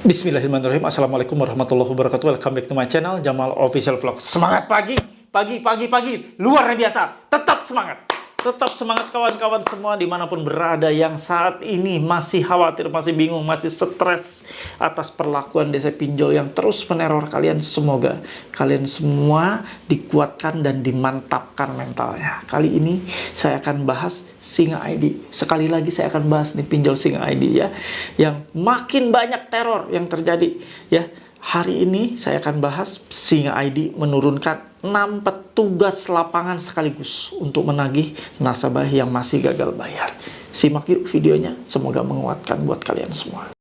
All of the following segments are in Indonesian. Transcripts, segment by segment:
Bismillahirrahmanirrahim. Assalamualaikum warahmatullahi wabarakatuh. Welcome back to my channel, Jamal Official Vlog. Semangat pagi, pagi, luar biasa. Tetap semangat. Tetap semangat kawan-kawan semua dimanapun berada yang saat ini masih khawatir, masih bingung, masih stres atas perlakuan desa pinjol yang terus meneror kalian. Semoga kalian semua dikuatkan dan dimantapkan mentalnya. Kali ini saya akan bahas Singa ID. Sekali lagi saya akan bahas nih pinjol Singa ID ya, yang makin banyak teror yang terjadi ya. Hari ini saya akan bahas Singa ID menurunkan 6 petugas lapangan sekaligus untuk menagih nasabah yang masih gagal bayar. Simak yuk videonya, semoga menguatkan buat kalian semua.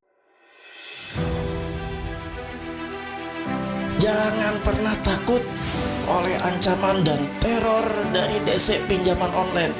Jangan pernah takut oleh ancaman dan teror dari DC pinjaman online.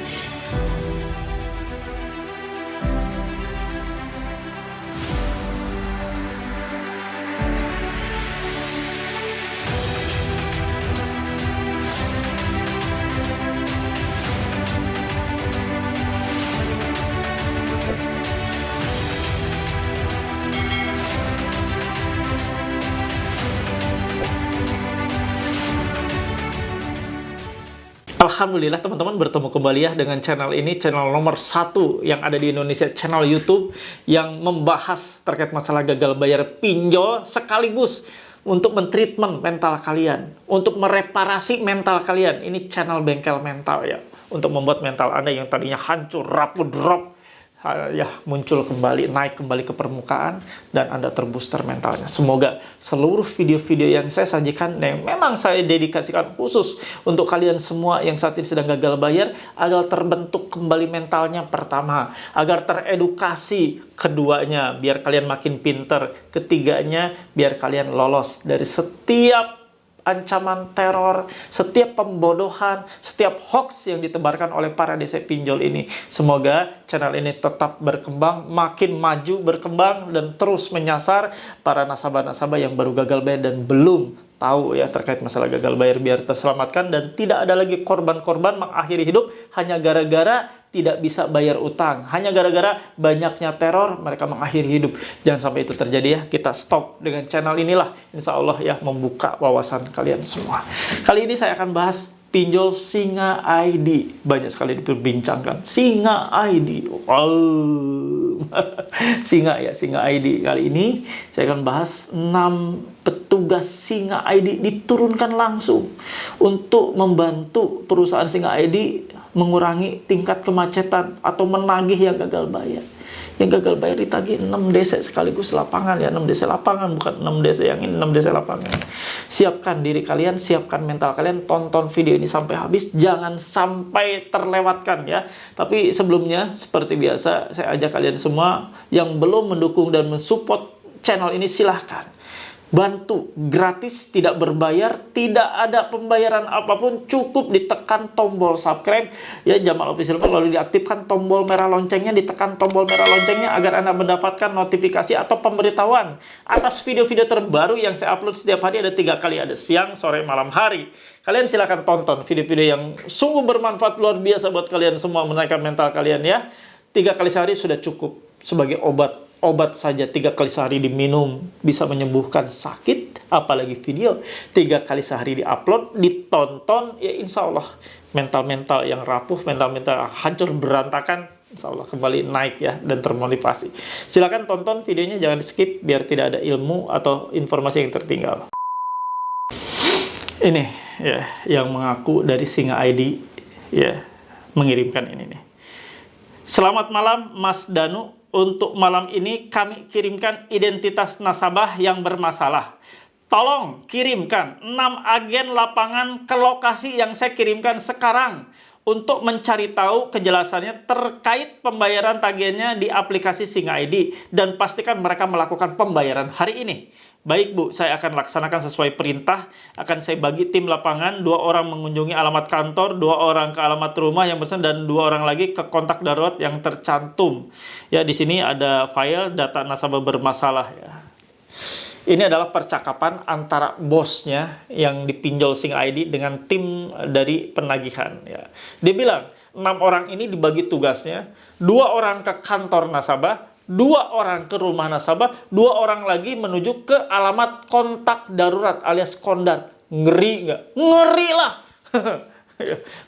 Alhamdulillah teman-teman bertemu kembali ya dengan channel ini, channel nomor 1 yang ada di Indonesia, channel YouTube yang membahas terkait masalah gagal bayar pinjol sekaligus untuk mentreatment mental kalian, untuk mereparasi mental kalian. Ini channel bengkel mental ya, untuk membuat mental Anda yang tadinya hancur, rapuh, drop, ya muncul kembali, naik kembali ke permukaan, dan Anda terbooster mentalnya. Semoga seluruh video-video yang saya sajikan yang memang saya dedikasikan khusus untuk kalian semua yang saat ini sedang gagal bayar, agar terbentuk kembali mentalnya pertama, agar teredukasi keduanya, biar kalian makin pinter, ketiganya biar kalian lolos dari setiap ancaman teror, setiap pembodohan, setiap hoax yang ditebarkan oleh para DC pinjol ini. Semoga channel ini tetap berkembang, makin maju berkembang, dan terus menyasar para nasabah-nasabah yang baru gagal bayar dan belum tahu ya terkait masalah gagal bayar, biar terselamatkan dan tidak ada lagi korban-korban mengakhiri hidup hanya gara-gara tidak bisa bayar utang, hanya gara-gara banyaknya teror mereka mengakhiri hidup. Jangan sampai itu terjadi ya. Kita stop dengan channel inilah, insya Allah ya, membuka wawasan kalian semua. Kali ini saya akan bahas pinjol Singa ID. Banyak sekali diperbincangkan Singa ID. Wow. Singa ya, Singa ID. Kali ini saya akan bahas 6 petugas Singa ID diturunkan langsung untuk membantu perusahaan Singa ID mengurangi tingkat kemacetan atau menagih yang gagal bayar. Yang gagal bayar ditagih 6 DC sekaligus lapangan ya, 6 DC lapangan, bukan 6 DC yang ini, 6 DC lapangan. Siapkan diri kalian, siapkan mental kalian, tonton video ini sampai habis, jangan sampai terlewatkan ya. Tapi sebelumnya, seperti biasa, saya ajak kalian semua yang belum mendukung dan mensupport channel ini, silahkan bantu, gratis, tidak berbayar, tidak ada pembayaran apapun, cukup ditekan tombol subscribe ya Jamal Official, lalu diaktifkan tombol merah loncengnya, ditekan tombol merah loncengnya agar Anda mendapatkan notifikasi atau pemberitahuan atas video-video terbaru yang saya upload setiap hari. Ada 3 kali, ada siang, sore, malam hari. Kalian silahkan tonton video-video yang sungguh bermanfaat luar biasa buat kalian semua, menaikkan mental kalian ya. 3 kali sehari sudah cukup sebagai obat saja. 3 kali sehari diminum bisa menyembuhkan sakit, apalagi video 3 kali sehari diupload, ditonton ya, insya Allah mental-mental yang rapuh, mental-mental hancur berantakan, insya Allah kembali naik ya dan termotivasi. Silakan tonton videonya, jangan di skip biar tidak ada ilmu atau informasi yang tertinggal. Ini ya yang mengaku dari Singa ID ya, mengirimkan ini nih. Selamat malam Mas Danu. Untuk malam ini kami kirimkan identitas nasabah yang bermasalah. Tolong kirimkan 6 agen lapangan ke lokasi yang saya kirimkan sekarang untuk mencari tahu kejelasannya terkait pembayaran tagihannya di aplikasi Singa ID, dan pastikan mereka melakukan pembayaran hari ini. Baik Bu, saya akan laksanakan sesuai perintah. Akan saya bagi tim lapangan, 2 orang mengunjungi alamat kantor, 2 orang ke alamat rumah yang bersangkutan, dan 2 orang lagi ke kontak darurat yang tercantum. Ya, di sini ada file data nasabah bermasalah ya. Ini adalah percakapan antara bosnya yang dipinjol Singa ID dengan tim dari penagihan ya. Dia bilang 6 orang ini dibagi tugasnya, 2 orang ke kantor nasabah, 2 orang ke rumah nasabah, 2 orang lagi menuju ke alamat kontak darurat alias kondar. Ngeri nggak? Ngeri lah.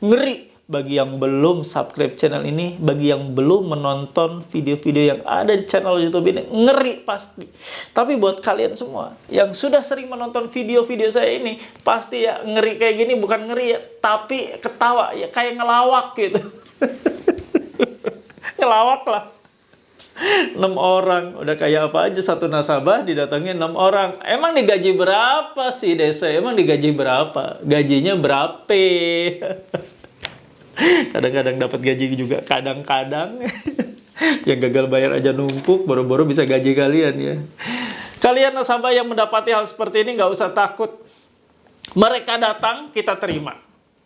Ngeri. Bagi yang belum subscribe channel ini, bagi yang belum menonton video-video yang ada di channel YouTube ini, ngeri pasti. Tapi buat kalian semua yang sudah sering menonton video-video saya ini, pasti ya ngeri kayak gini bukan ngeri ya, tapi ketawa ya, kayak ngelawak gitu. Ngelawak lah. 6 orang, udah kayak apa aja satu nasabah didatangin 6 orang. Emang digaji berapa sih DC? Emang digaji berapa? Gajinya berapa? Kadang-kadang dapat gaji juga, kadang-kadang yang gagal bayar aja numpuk, boro-boro bisa gaji kalian ya. Kalian nasabah yang mendapati hal seperti ini nggak usah takut. Mereka datang, kita terima.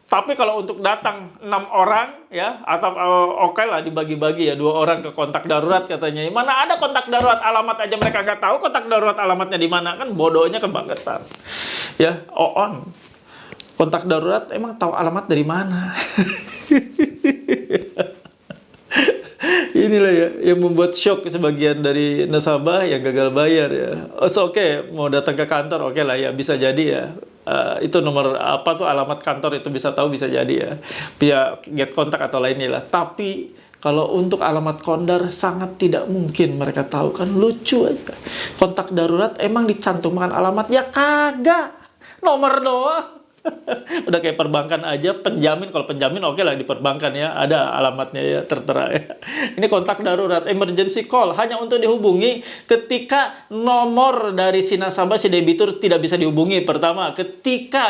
Tapi kalau untuk datang 6 orang ya, atau oke lah dibagi-bagi ya, 2 orang ke kontak darurat katanya. Mana ada kontak darurat alamat aja mereka nggak tahu kontak darurat alamatnya di mana, kan bodohnya kebangetan. Ya, on. Kontak darurat emang tahu alamat dari mana? Inilah ya yang membuat shock sebagian dari nasabah yang gagal bayar ya. Oke, mau datang ke kantor oke lah ya, bisa jadi ya. Itu nomor apa tuh alamat kantor itu bisa tahu, bisa jadi ya. Via get kontak atau lainnya lah. Tapi kalau untuk alamat kondar sangat tidak mungkin mereka tahu, kan lucu aja. Kontak darurat emang dicantumkan alamat ya kagak. Nomor doang. Udah kayak perbankan aja, penjamin, kalau penjamin oke lah di perbankan ya, ada alamatnya ya, tertera ya. Ini kontak darurat, emergency call, hanya untuk dihubungi ketika nomor dari si nasabah, si debitur tidak bisa dihubungi. Pertama,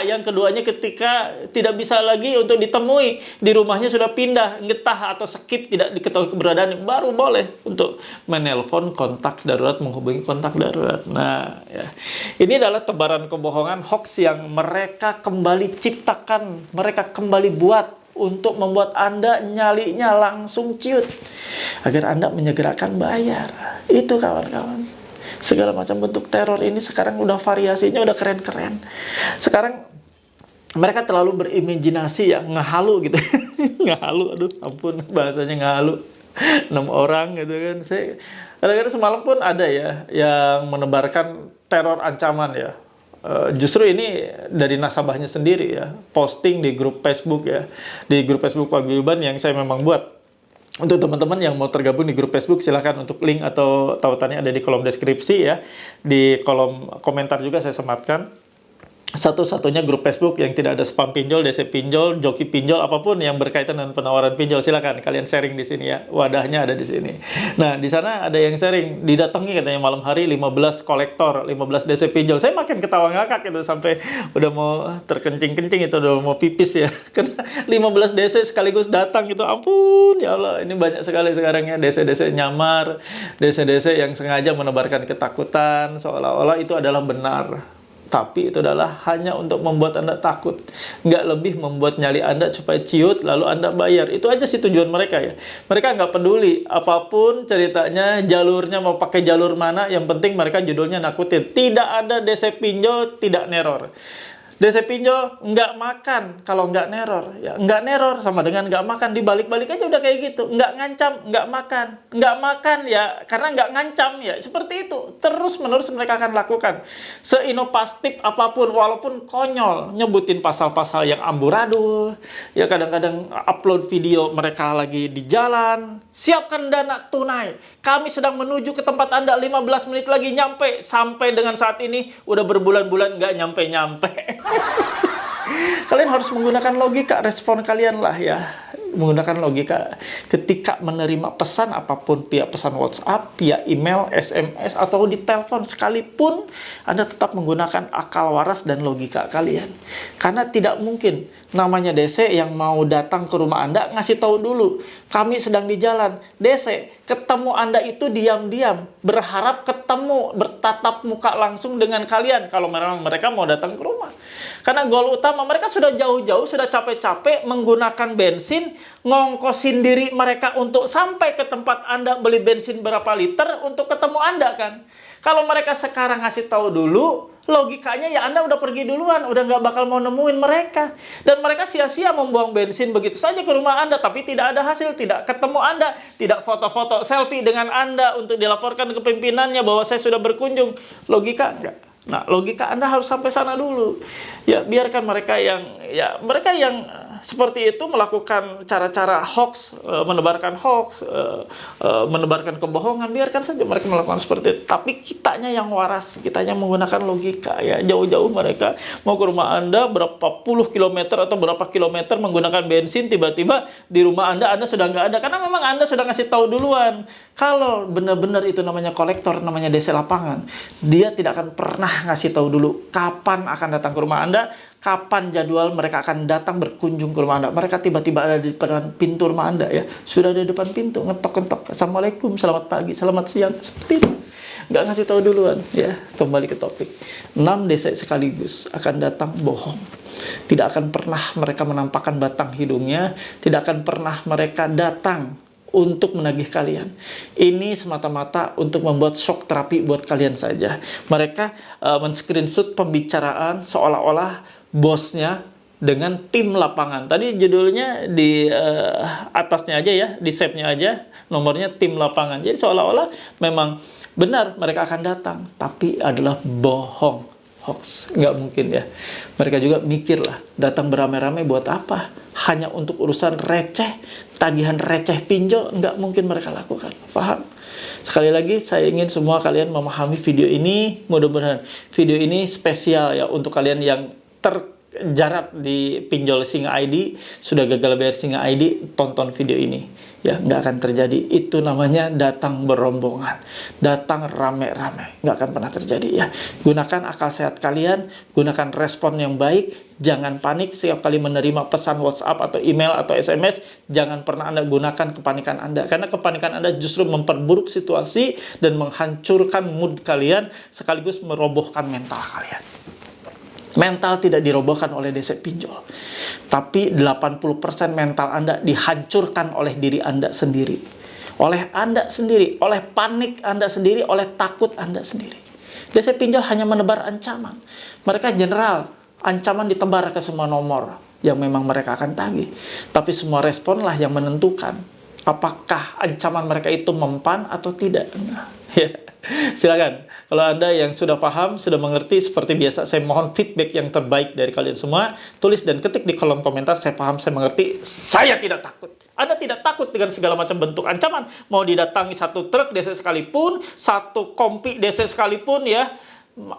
yang keduanya ketika tidak bisa lagi untuk ditemui, di rumahnya sudah pindah, ngetah atau skip, tidak diketahui keberadaan, baru boleh untuk menelpon kontak darurat, menghubungi kontak darurat. Nah, ya. Ini adalah tebaran kebohongan, hoax yang mereka kembali ciptakan, mereka kembali buat untuk membuat Anda nyalinya langsung ciut agar Anda menyegerakan bayar. Itu kawan-kawan. Segala macam bentuk teror ini sekarang udah variasinya udah keren-keren. Sekarang mereka terlalu berimajinasi ya, ngehalu gitu. Ngehalu, aduh ampun bahasanya ngehalu. 6 orang gitu kan. Saya kadang-kadang semalam pun ada ya yang menebarkan teror ancaman ya. Justru ini dari nasabahnya sendiri ya, posting di grup Facebook ya, di grup Facebook Paguyuban yang saya memang buat. Untuk teman-teman yang mau tergabung di grup Facebook, silahkan untuk link atau tautannya ada di kolom deskripsi ya, di kolom komentar juga saya sematkan. Satu-satunya grup Facebook yang tidak ada spam pinjol, DC pinjol, joki pinjol, apapun yang berkaitan dengan penawaran pinjol, silakan kalian sharing di sini ya. Wadahnya ada di sini. Nah, di sana ada yang sharing, didatangi katanya malam hari 15 kolektor, 15 DC pinjol. Saya makin ketawa ngakak gitu sampai udah mau terkencing-kencing itu, udah mau pipis ya. Karena 15 DC sekaligus datang gitu. Ampun, ya Allah, ini banyak sekali sekarang ya DC-DC nyamar, DC-DC yang sengaja menebarkan ketakutan seolah-olah itu adalah benar. Tapi itu adalah hanya untuk membuat Anda takut. Nggak lebih membuat nyali Anda supaya ciut, lalu Anda bayar. Itu aja sih tujuan mereka ya. Mereka nggak peduli. Apapun ceritanya, jalurnya mau pakai jalur mana, yang penting mereka judulnya nakutin. Tidak ada DC pinjol, tidak neror. DC pinjol nggak makan kalau nggak neror. Ya, nggak neror sama dengan nggak makan. Dibalik-balik aja udah kayak gitu. Nggak ngancam, nggak makan. Nggak makan ya karena nggak ngancam ya. Seperti itu. Terus-menerus mereka akan lakukan. Seinovatif apapun, walaupun konyol. Nyebutin pasal-pasal yang amburadul. Ya kadang-kadang upload video mereka lagi di jalan. Siapkan dana tunai. Kami sedang menuju ke tempat Anda 15 menit lagi nyampe. Sampai dengan saat ini udah berbulan-bulan nggak nyampe-nyampe. Kalian harus menggunakan logika, respon kalian lah ya. Menggunakan logika ketika menerima pesan apapun, via pesan WhatsApp, via email, SMS, atau di telepon sekalipun, Anda tetap menggunakan akal waras dan logika kalian. Karena tidak mungkin namanya DC yang mau datang ke rumah Anda ngasih tahu dulu, kami sedang di jalan. DC, ketemu Anda itu diam-diam, berharap ketemu, bertatap muka langsung dengan kalian kalau memang mereka mau datang ke rumah. Karena goal utama mereka sudah jauh-jauh, sudah capek-capek menggunakan bensin, ngongkosin diri mereka untuk sampai ke tempat Anda, beli bensin berapa liter untuk ketemu Anda kan. Kalau mereka sekarang ngasih tahu dulu, logikanya ya Anda udah pergi duluan, udah nggak bakal mau nemuin mereka. Dan mereka sia-sia membuang bensin begitu saja ke rumah Anda, tapi tidak ada hasil, tidak ketemu Anda, tidak foto-foto selfie dengan Anda untuk dilaporkan ke pimpinannya bahwa saya sudah berkunjung. Logika enggak. Nah, logika Anda harus sampai sana dulu. Ya, biarkan mereka yang seperti itu melakukan cara-cara hoax, menebarkan hoax, menebarkan kebohongan, biarkan saja mereka melakukan seperti itu. Tapi kitanya yang waras, kitanya menggunakan logika ya. Jauh-jauh mereka mau ke rumah Anda berapa puluh kilometer atau berapa kilometer menggunakan bensin, tiba-tiba di rumah Anda sudah nggak ada karena memang Anda sudah ngasih tahu duluan. Kalau benar-benar itu namanya kolektor, namanya DC lapangan, dia tidak akan pernah ngasih tahu dulu kapan akan datang ke rumah Anda, kapan jadwal mereka akan datang berkunjung ke rumah Anda. Mereka tiba-tiba ada di depan pintu rumah Anda ya. Sudah ada di depan pintu, ngetok-ngetok. Assalamualaikum, selamat pagi, selamat siang. Seperti itu. Nggak ngasih tahu duluan ya. Kembali ke topik. 6 DC sekaligus akan datang bohong. Tidak akan pernah mereka menampakkan batang hidungnya. Tidak akan pernah mereka datang untuk menagih kalian. Ini semata-mata untuk membuat shock terapi buat kalian saja. Mereka men-screenshot pembicaraan seolah-olah bosnya dengan tim lapangan. Tadi judulnya di atasnya aja ya, di save-nya aja, nomornya tim lapangan. Jadi seolah-olah memang benar mereka akan datang, tapi adalah bohong. Hoax, nggak mungkin ya. Mereka juga mikir lah, datang beramai-ramai buat apa? Hanya untuk urusan receh, tagihan receh pinjol, nggak mungkin mereka lakukan. Paham? Sekali lagi, saya ingin semua kalian memahami video ini. Mudah-mudahan video ini spesial ya untuk kalian yang terjerat di pinjol Singa ID, sudah gagal bayar Singa ID, tonton video ini. Ya, nggak akan terjadi. Itu namanya datang berombongan, datang rame-rame, nggak akan pernah terjadi ya. Gunakan akal sehat kalian, gunakan respon yang baik, jangan panik setiap kali menerima pesan WhatsApp atau email atau SMS. Jangan pernah Anda gunakan kepanikan Anda, karena kepanikan Anda justru memperburuk situasi dan menghancurkan mood kalian, sekaligus merobohkan mental kalian. Mental tidak dirobohkan oleh DC pinjol, tapi 80% mental Anda dihancurkan oleh diri Anda sendiri. Oleh Anda sendiri, oleh panik Anda sendiri, oleh takut Anda sendiri. DC pinjol hanya menebar ancaman. Mereka general, ancaman ditebar ke semua nomor yang memang mereka akan tagih. Tapi semua responlah yang menentukan apakah ancaman mereka itu mempan atau tidak. Nah, ya. Silakan, kalau Anda yang sudah paham, sudah mengerti, seperti biasa saya mohon feedback yang terbaik dari kalian semua. Tulis dan ketik di kolom komentar, saya paham, saya mengerti, saya tidak takut. Anda tidak takut dengan segala macam bentuk ancaman. Mau didatangi satu truk DC sekalipun, satu kompi DC sekalipun ya,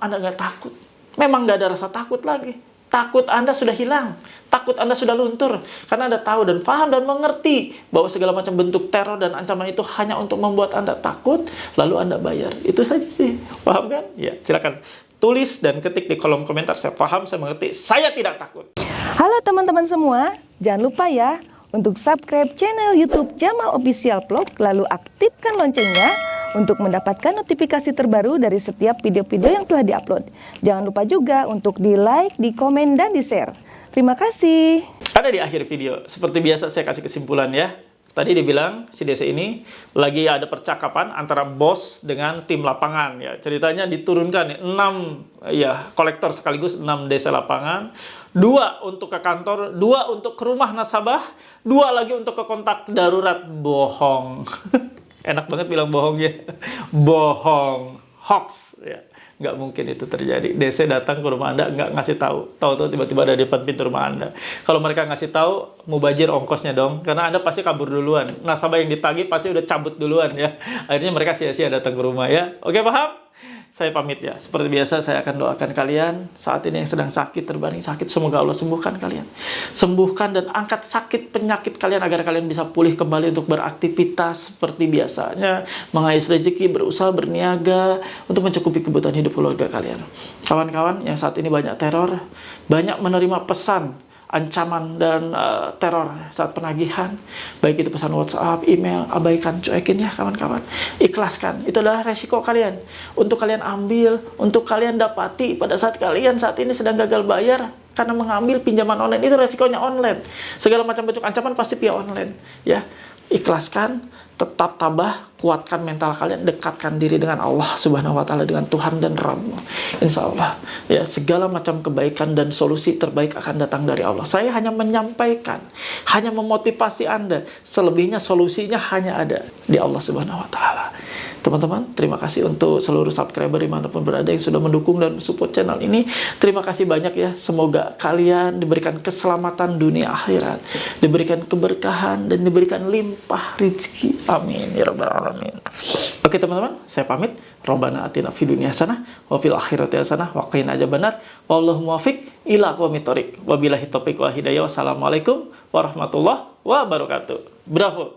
Anda nggak takut. Memang nggak ada rasa takut lagi. Takut Anda sudah hilang, takut Anda sudah luntur, karena Anda tahu dan paham dan mengerti bahwa segala macam bentuk teror dan ancaman itu hanya untuk membuat Anda takut, lalu Anda bayar. Itu saja sih, paham kan? Ya, silakan tulis dan ketik di kolom komentar, saya paham, saya mengerti, saya tidak takut. Halo teman-teman semua, jangan lupa ya untuk subscribe channel YouTube Jamal Official Vlog, lalu aktifkan loncengnya untuk mendapatkan notifikasi terbaru dari setiap video-video yang telah diupload. Jangan lupa juga untuk di-like, di-komen, dan di-share. Terima kasih. Ada di akhir video, seperti biasa saya kasih kesimpulan ya. Tadi dibilang si DC ini lagi ada percakapan antara bos dengan tim lapangan ya. Ceritanya diturunkan 6 ya kolektor sekaligus, 6 DC lapangan. 2 untuk ke kantor, 2 untuk ke rumah nasabah, 2 lagi untuk ke kontak darurat. Bohong. Enak banget bilang bohong ya. Bohong. Hoax ya. Nggak mungkin itu terjadi. DC datang ke rumah Anda nggak ngasih tahu. Tahu-tahu tiba-tiba ada di depan pintu rumah Anda. Kalau mereka ngasih tahu, mubazir ongkosnya dong. Karena Anda pasti kabur duluan. Nasabah yang ditagih pasti udah cabut duluan ya. Akhirnya mereka sia-sia datang ke rumah ya. Oke, paham? Saya pamit ya. Seperti biasa saya akan doakan kalian saat ini yang sedang sakit, terbaring sakit, semoga Allah sembuhkan kalian. Sembuhkan dan angkat sakit penyakit kalian agar kalian bisa pulih kembali untuk beraktivitas seperti biasanya, mengais rezeki, berusaha, berniaga untuk mencukupi kebutuhan hidup keluarga kalian. Kawan-kawan yang saat ini banyak teror, banyak menerima pesan ancaman dan teror saat penagihan, baik itu pesan WhatsApp, email, abaikan, cuekin ya kawan-kawan. Ikhlaskan, itu adalah resiko kalian. Untuk kalian ambil, untuk kalian dapati pada saat kalian saat ini sedang gagal bayar karena mengambil pinjaman online, itu resikonya online. Segala macam bentuk ancaman pasti via online ya. ikhlaskan, tetap tabah, kuatkan mental kalian, dekatkan diri dengan Allah Subhanahu wa taala, dengan Tuhan dan Rabbmu. Insya Allah ya, segala macam kebaikan dan solusi terbaik akan datang dari Allah. Saya hanya menyampaikan, hanya memotivasi Anda. Selebihnya solusinya hanya ada di Allah Subhanahu wa taala. Teman-teman, terima kasih untuk seluruh subscriber dimanapun berada yang sudah mendukung dan support channel ini. Terima kasih banyak ya. Semoga kalian diberikan keselamatan dunia akhirat, diberikan keberkahan, dan diberikan limpah rezeki. Amin ya rabbal alamin. Oke teman-teman, saya pamit. Robbana atina fid dunya hasanah wa fil akhirati hasanah wa qina adzabannar. Wallahu muwaffiq ila aqwamit thoriq. Wabillahi taufiq wal hidayah. Wassalamualaikum warahmatullahi wabarakatuh. Bravo.